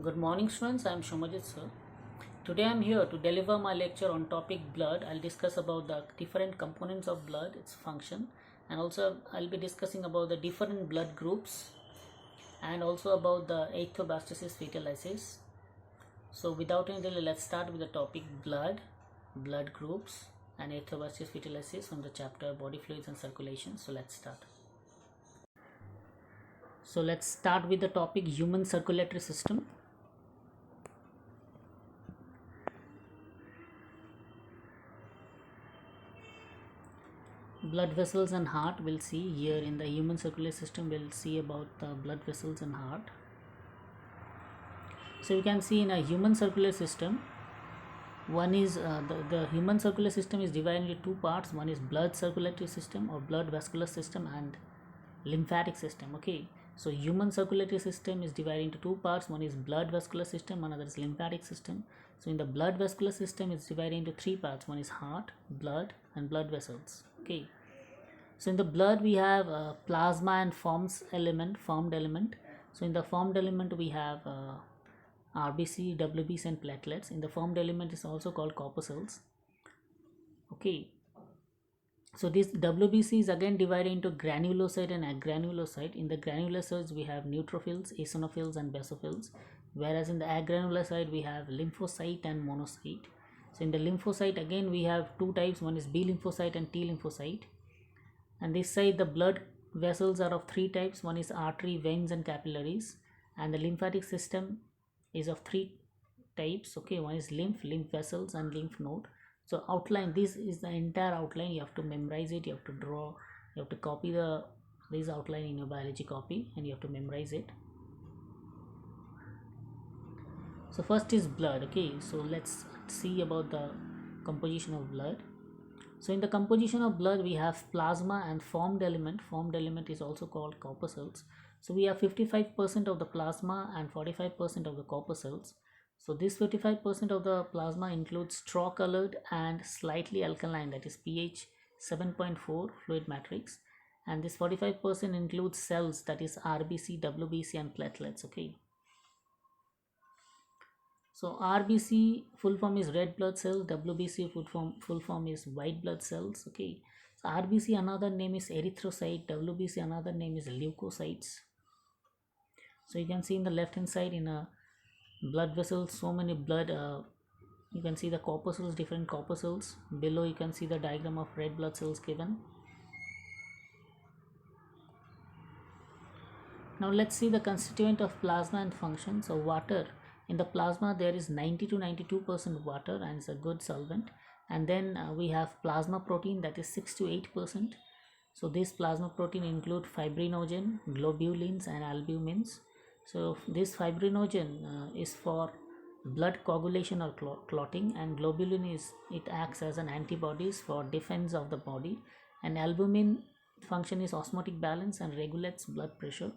Good morning students, I am Shomajit sir. Today I am here to deliver my lecture on topic blood. I'll discuss about the different components of blood, its function, and also I'll be discussing about the different blood groups and also about the erythroblastoses fetalysis. So without any delay, let's start with the topic blood groups and erythroblastoses fetalysis from the chapter body fluids and circulation. So let's start. So let's start with the topic human circulatory system. Blood vessels and heart, we'll see here in the human circulatory system. We'll see about the blood vessels and heart. So you can see in a human circulatory system, one is the human circulatory system is divided into two parts. One is blood circulatory system or blood vascular system and lymphatic system. Okay, so human circulatory system is divided into two parts. One is blood vascular system, another is lymphatic system. So in the blood vascular system, it's divided into three parts. One is heart, blood, and blood vessels. Okay, so in the blood we have plasma and formed element. So in the formed element we have RBC, WBC and platelets. In the formed element is also called corpuscles. Okay, so this WBC is again divided into granulocyte and agranulocyte. In the granulocytes we have neutrophils, eosinophils and basophils, whereas in the agranulocyte we have lymphocyte and monocyte. So in the lymphocyte again we have two types. One is B lymphocyte and T lymphocyte. And this side the blood vessels are of three types. One is artery, veins and capillaries, and the lymphatic system is of three types. Okay, one is lymph vessels and lymph node. So outline, this is the entire outline. You have to memorize it, you have to draw, you have to copy this outline in your biology copy and you have to memorize it. So first is blood. Okay, so let's see about the composition of blood. So in the composition of blood we have plasma and formed element. Formed element is also called corpuscles. So we have 55% of the plasma and 45% of the corpuscles. So this 55% of the plasma includes straw colored and slightly alkaline, that is pH 7.4 fluid matrix, and this 45% includes cells, that is RBC, WBC and platelets. Okay, so RBC full form is red blood cells, WBC full form is white blood cells. Okay, so RBC another name is erythrocyte, WBC another name is leukocytes. So you can see in the left hand side in a blood vessels, so many blood. You can see the corpuscles, different corpuscles. Below you can see the diagram of red blood cells given. Now let's see the constituent of plasma and function. So water, in the plasma there is 90 to 92% water and it's a good solvent. And then we have plasma protein, that is 6 to 8%. So this plasma protein include fibrinogen, globulins and albumins. So this fibrinogen is for blood coagulation or clotting, and globulin is, it acts as an antibodies for defense of the body, and albumin function is osmotic balance and regulates blood pressure.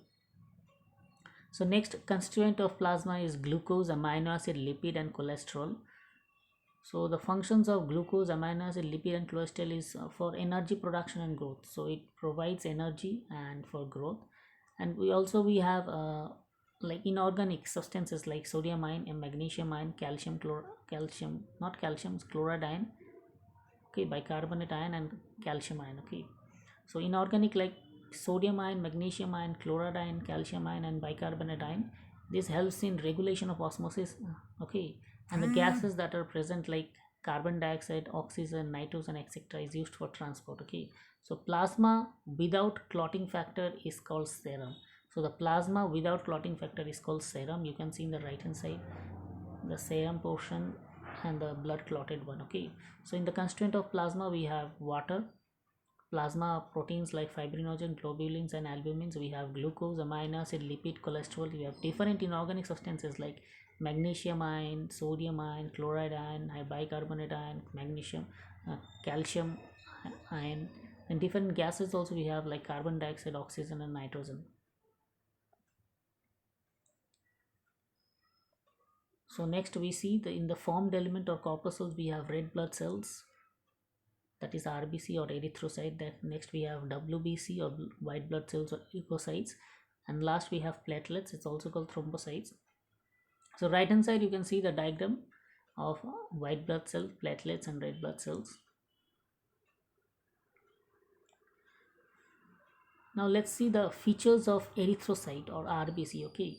So next constituent of plasma is glucose, amino acid, lipid and cholesterol. So the functions of glucose, amino acid, lipid and cholesterol is for energy production and growth. So it provides energy and for growth. And we have like inorganic substances like sodium ion and magnesium ion, calcium, not calcium, chloride ion, okay, bicarbonate ion and calcium ion. Okay, so inorganic like sodium ion, magnesium ion, chloride ion, calcium ion and bicarbonate ion, this helps in regulation of osmosis. Okay, and the gases that are present like carbon dioxide, oxygen, nitrogen etc is used for transport. Okay, so plasma without clotting factor is called serum. So the plasma without clotting factor is called serum. You can see in the right hand side the serum portion and the blood clotted one. Okay, so in the constituent of plasma we have water, plasma proteins like fibrinogen, globulins and albumins. We have glucose, amino acid, lipid, cholesterol. We have different inorganic substances like magnesium ion, sodium ion, chloride ion, bicarbonate ion, magnesium, calcium ion, and different gases also we have like carbon dioxide, oxygen and nitrogen. So next we see in the formed element or corpuscles we have red blood cells, that is RBC or erythrocyte. That next we have WBC or white blood cells or leukocytes, and last we have platelets, it's also called thrombocytes. So right hand side you can see the diagram of white blood cells, platelets and red blood cells. Now let's see the features of erythrocyte or RBC. Okay,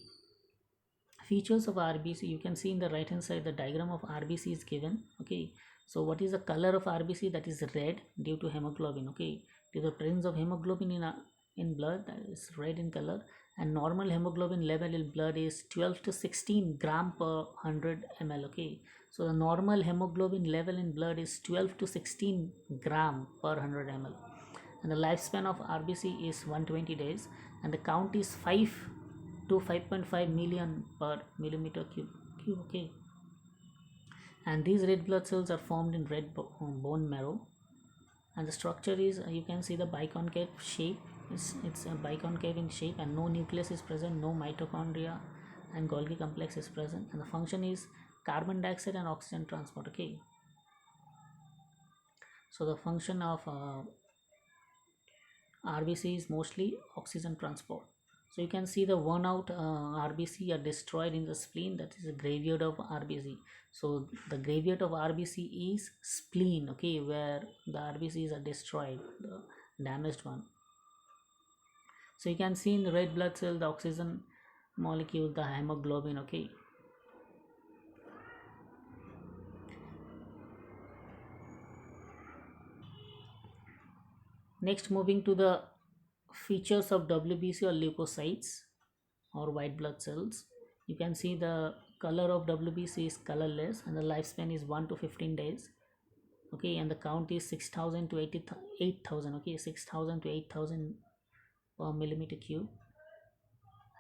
features of RBC, you can see in the right hand side the diagram of RBC is given. Okay, so what is the color of RBC? That is red due to hemoglobin. Okay, due to the presence of hemoglobin in blood, that is red in color, and normal hemoglobin level in blood is 12 to 16 gram per 100 ml. Okay, so the normal hemoglobin level in blood is 12 to 16 gram per 100 ml, and the lifespan of RBC is 120 days, and the count is 5 to 5.5 million per millimeter cube. Okay, and these red blood cells are formed in red bone marrow, and the structure is, you can see the biconcave shape. It's a biconcave in shape, and no nucleus is present, no mitochondria and Golgi complex is present, and the function is carbon dioxide and oxygen transport. Okay, so the function of RBC is mostly oxygen transport. So you can see the worn out RBC are destroyed in the spleen, that is a graveyard of RBC. So the graveyard of RBC is spleen. Okay, where the RBCs are destroyed, the damaged one. So you can see in the red blood cell the oxygen molecule, the hemoglobin. Okay, next moving to the features of WBC or leukocytes or white blood cells. You can see the color of WBC is colorless, and the lifespan is 1 to 15 days. Okay, and the count is 6000 to 8,000. Okay, 6000 to 8,000 per millimeter cube,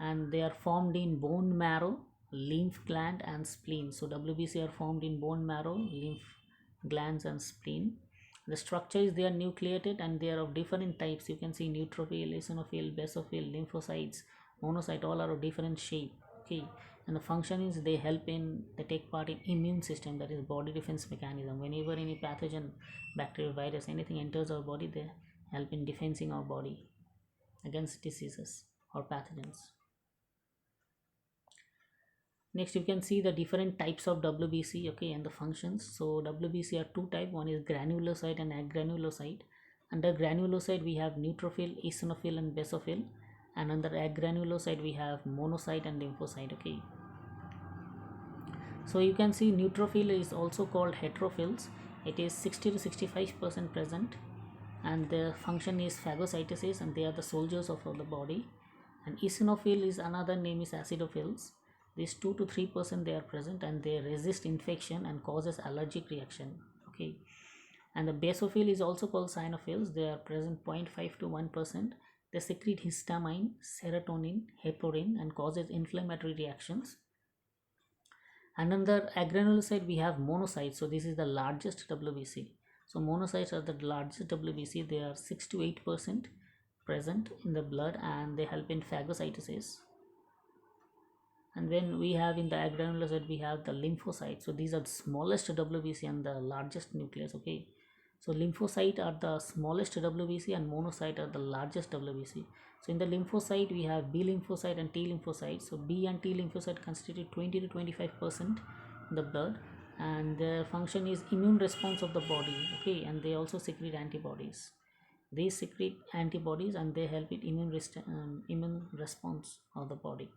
and they are formed in bone marrow, lymph gland and spleen. So WBC are formed in bone marrow, lymph glands and spleen. The structure is, they are nucleated and they are of different types. You can see neutrophil, eosinophil, basophil, lymphocytes, monocyte, all are of different shape. Okay, and the function is, they help in, they take part in immune system, that is body defense mechanism. Whenever any pathogen, bacteria, virus, anything enters our body, they help in defending our body against diseases or pathogens. Next you can see the different types of WBC. Okay, and the functions. So WBC are two type, one is granulocyte and agranulocyte. Under granulocyte we have neutrophil, eosinophil and basophil, and under agranulocyte we have monocyte and lymphocyte. Okay, so you can see neutrophil is also called heterophils. It is 60 to 65% present, and their function is phagocytosis, and they are the soldiers of the body. And eosinophil is another name, is acidophils. These 2 to 3% they are present, and they resist infection and causes allergic reaction. Okay, and the basophil is also called cyanophils. They are present 0.5 to 1%. They secrete histamine, serotonin, heparin and causes inflammatory reactions. And on the agranulocyte we have monocytes. So this is the largest WBC. So monocytes are the largest WBC. They are 6 to 8% present in the blood, and they help in phagocytosis. And when we have in the agranulocyte we have the lymphocytes. So these are the smallest WBC and the largest nucleus. Okay, so lymphocyte are the smallest WBC and monocyte are the largest WBC. So in the lymphocyte we have B lymphocyte and T lymphocyte. So B and T lymphocyte constitute 20 to 25% in the blood, and their function is immune response of the body. Okay, and they also secrete antibodies. They secrete antibodies and they help with immune response of the body.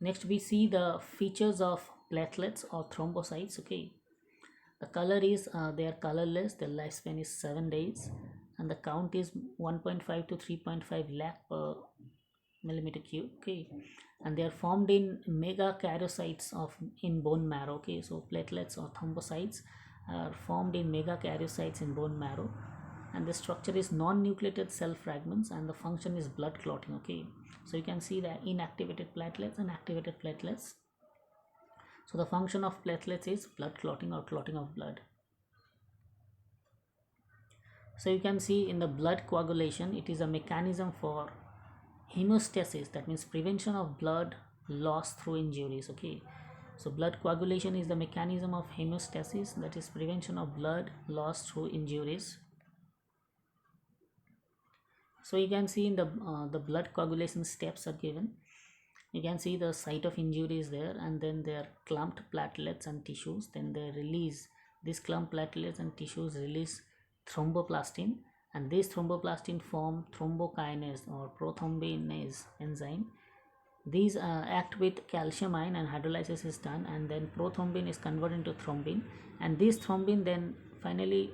Next we see the features of platelets or thrombocytes. Okay, the color is, they are colorless, the lifespan is 7 days, and the count is 1.5 to 3.5 lakh per millimeter cube. Okay, and they are formed in megakaryocytes of in bone marrow. Okay, so platelets or thrombocytes are formed in megakaryocytes in bone marrow, and the structure is non-nucleated cell fragments, and the function is blood clotting. Okay, so you can see the inactivated platelets and activated platelets. So the function of platelets is blood clotting or clotting of blood. So you can see in the blood coagulation, it is a mechanism for hemostasis, that means prevention of blood loss through injuries. Okay, so blood coagulation is the mechanism of hemostasis, that is prevention of blood loss through injuries. So you can see in the blood coagulation steps are given. You can see the site of injury is there, and then there are clumped platelets and tissues. Then they release these clumped platelets and tissues release thromboplastin, and this thromboplastin form thrombokinase or prothrombinase enzyme. These act with calcium ion and hydrolysis is done, and then prothrombin is converted into thrombin, and this thrombin then finally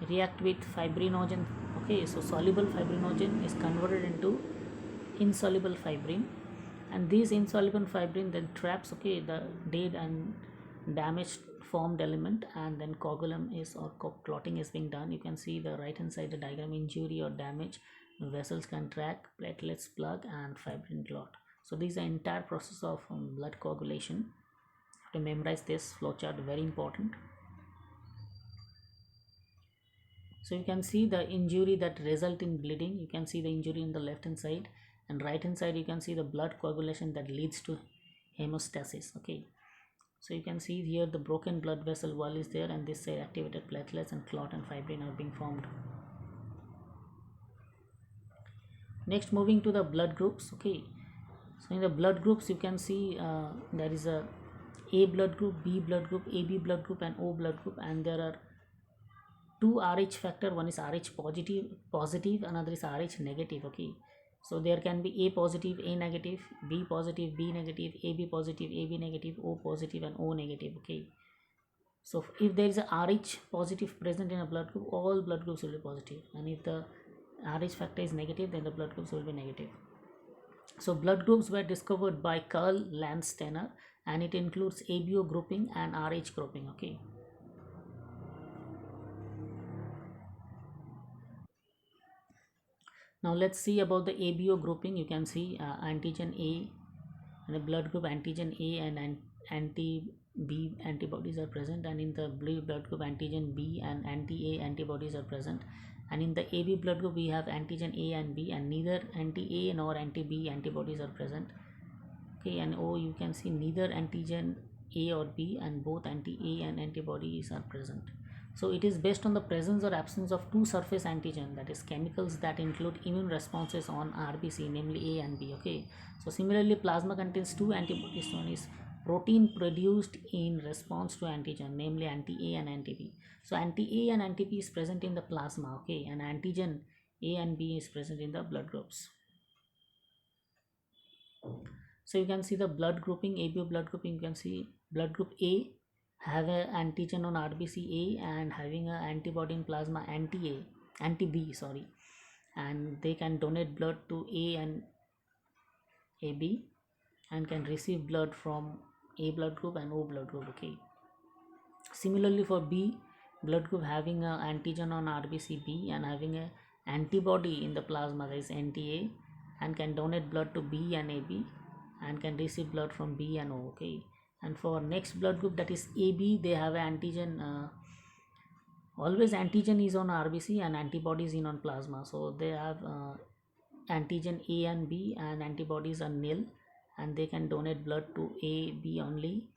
react with fibrinogen. Okay, so soluble fibrinogen is converted into insoluble fibrin, and this insoluble fibrin then traps, okay, the dead and damaged formed element, and then coagulum is or clotting is being done. You can see the right hand side the diagram: injury or damage, vessels contract, platelets plug, and fibrin clot. So this is the entire process of blood coagulation. You have to memorize this flowchart, very important. So you can see the injury that result in bleeding. You can see the injury in the left hand side, and right hand side you can see the blood coagulation that leads to hemostasis. Okay, so you can see here the broken blood vessel wall is there, and this side activated platelets and clot and fibrin are being formed. Next, moving to the blood groups. Okay, so in the blood groups you can see there is a blood group, B blood group, AB blood group, and O blood group, and there are two Rh factor. One is Rh positive, another is Rh negative. Okay, so there can be A positive, A negative, B positive, B negative, AB positive, AB negative, O positive, and O negative. Okay, so if there is a Rh positive present in a blood group, all blood groups will be positive, and if the Rh factor is negative, then the blood groups will be negative. So blood groups were discovered by Carl Landsteiner, and it includes ABO grouping and Rh grouping. Okay, now let's see about the ABO grouping. You can see antigen A and the blood group antigen A and anti B antibodies are present, and in the blue blood group antigen B and anti A antibodies are present, and in the AB blood group we have antigen A and B, and neither anti A nor anti B antibodies are present. Okay, and O you can see neither antigen A or B, and both anti A and antibodies are present. So it is based on the presence or absence of two surface antigen, that is chemicals that include immune responses on RBC, namely A and B. Okay, so similarly plasma contains two antibodies. One is protein produced in response to antigen, namely anti A and anti B. So anti A and anti B is present in the plasma. Okay, and antigen A and B is present in the blood groups. So you can see the blood grouping, ABO blood grouping. You can see blood group A have a antigen on RBC A and having a antibody in plasma anti B, sorry, and they can donate blood to A and AB and can receive blood from A blood group and O blood group. Okay, similarly for B blood group having a antigen on RBC B and having a antibody in the plasma, that is anti-A, and can donate blood to B and AB and can receive blood from B and O. Okay, and for next blood group, that is AB, they have an antigen. Always antigen is on RBC and antibodies in on plasma, so they have antigen A and B and antibodies are nil, and they can donate blood to A, B only,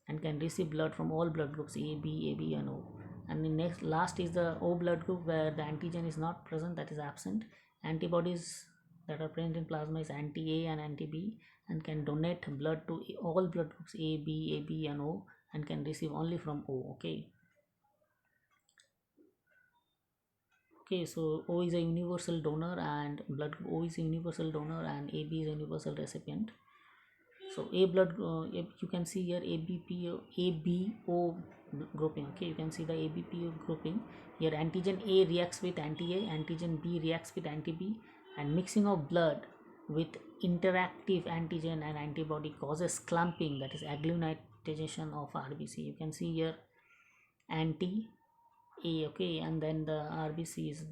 and can receive blood from all blood groups A, B, AB, and O. And the next last is the O blood group, where the antigen is not present, that is absent. Antibodies that are present in plasma is anti A and anti B, and can donate blood to all blood groups A, B, AB, and O, and can receive only from O. Okay. Okay, so O is a universal donor, and blood group O is a universal donor, and AB is a universal recipient. So A blood, you can see here ABO grouping. Okay, you can see the ABPO grouping here. Antigen A reacts with anti-A, antigen B reacts with anti-B, and mixing of blood with interactive antigen and antibody causes clumping, that is agglutination of RBC. You can see here anti-A. Okay, and then the RBC is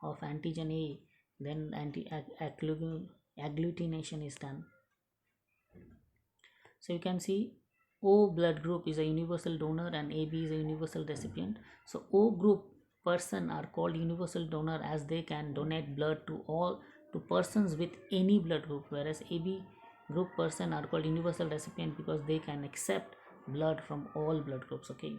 of antigen A, then agglutination is done. So you can see O blood group is a universal donor and AB is a universal recipient. So O group person are called universal donor as they can donate blood to persons with any blood group, whereas AB group person are called universal recipient because they can accept blood from all blood groups. Okay,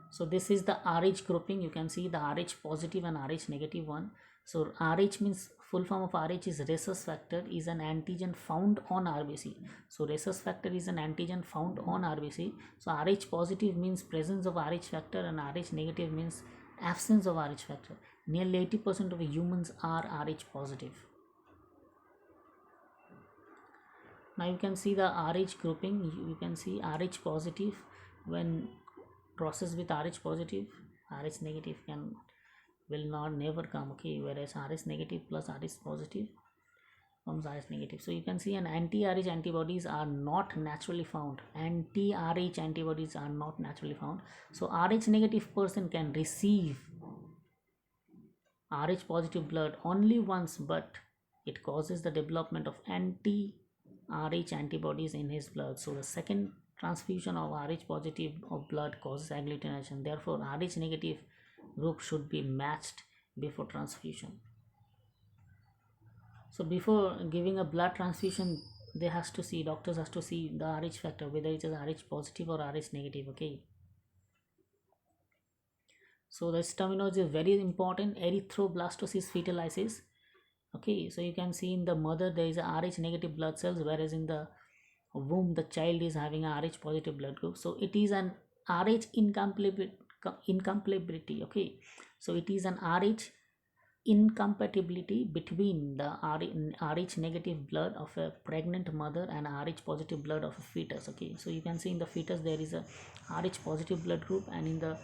so this is the Rh grouping. You can see the Rh positive and Rh negative one. So Rh means full form of Rh is rhesus factor, is an antigen found on RBC. So rhesus factor is an antigen found on RBC. So Rh positive means presence of Rh factor and Rh negative means absence of Rh factor. Nearly 80% of humans are Rh positive. Now you can see the Rh grouping. You can see Rh positive when processed with Rh positive, Rh negative will not never come, okay, whereas Rh negative plus Rh positive comes Rh negative. So you can see an anti-Rh antibodies are not naturally found. Anti-Rh antibodies are not naturally found. So Rh negative person can receive Rh positive blood only once, but it causes the development of anti-Rh antibodies in his blood. So the second transfusion of Rh positive of blood causes agglutination. Therefore Rh negative group should be matched before transfusion. So before giving a blood transfusion, doctors has to see the Rh factor, whether it is Rh positive or Rh negative, okay. So this terminology is very important. Erythroblastosis fetalis, okay. So you can see in the mother there is a Rh negative blood cells, whereas in the womb the child is having a Rh positive blood group. So it is an Rh incompatibility, okay. So it is an Rh incompatibility between the Rh negative blood of a pregnant mother and Rh positive blood of a fetus, okay. So you can see in the fetus there is a Rh positive blood group, and in the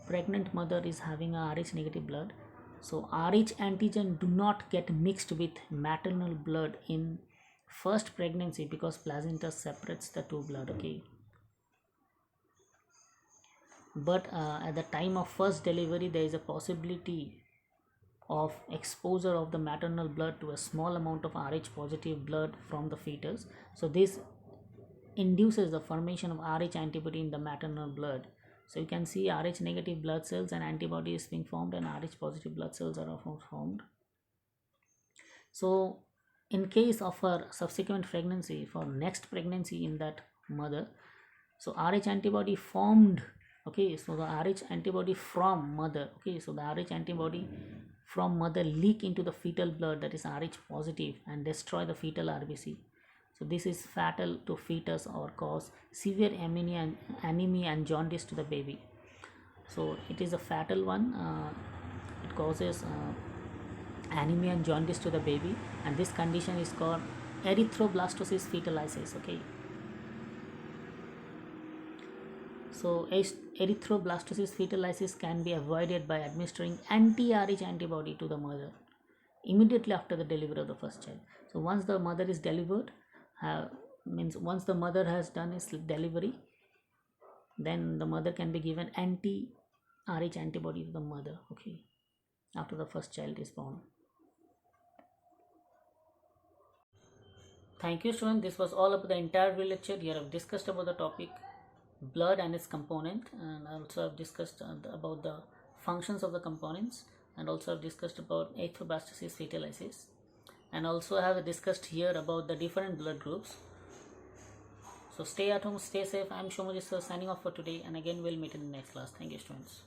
pregnant mother is having a Rh negative blood. So Rh antigen do not get mixed with maternal blood in first pregnancy because placenta separates the two blood, okay. But at the time of first delivery there is a possibility of exposure of the maternal blood to a small amount of Rh positive blood from the fetus. So this induces the formation of Rh antibody in the maternal blood. So you can see Rh negative blood cells and antibodies being formed, and Rh positive blood cells are often formed. So in case of a subsequent pregnancy, for next pregnancy in that mother, so Rh antibody formed, okay. So the Rh antibody from mother, okay. So the Rh antibody from mother leak into the fetal blood, that is Rh positive, and destroy the fetal RBC. So this is fatal to fetus or cause severe anemia and jaundice to the baby. So it is a fatal one. It causes anemia and jaundice to the baby, and this condition is called erythroblastosis fetalis, okay. So erythroblastosis fetalis can be avoided by administering anti-Rh antibody to the mother immediately after the delivery of the first child. So once the mother is delivered, once the mother has done his delivery, then the mother can be given anti-Rh antibody to the mother, okay, after the first child is born. Thank you, students. This was all about the entire lecture. Here I've discussed about the topic blood and its component, and also I've discussed about the functions of the components, and also I've discussed about erythroblastosis fetalis, and also I have discussed here about the different blood groups. So stay at home, stay safe. I'm Shomujit sir signing off for today, and again we'll meet in the next class. Thank you, students.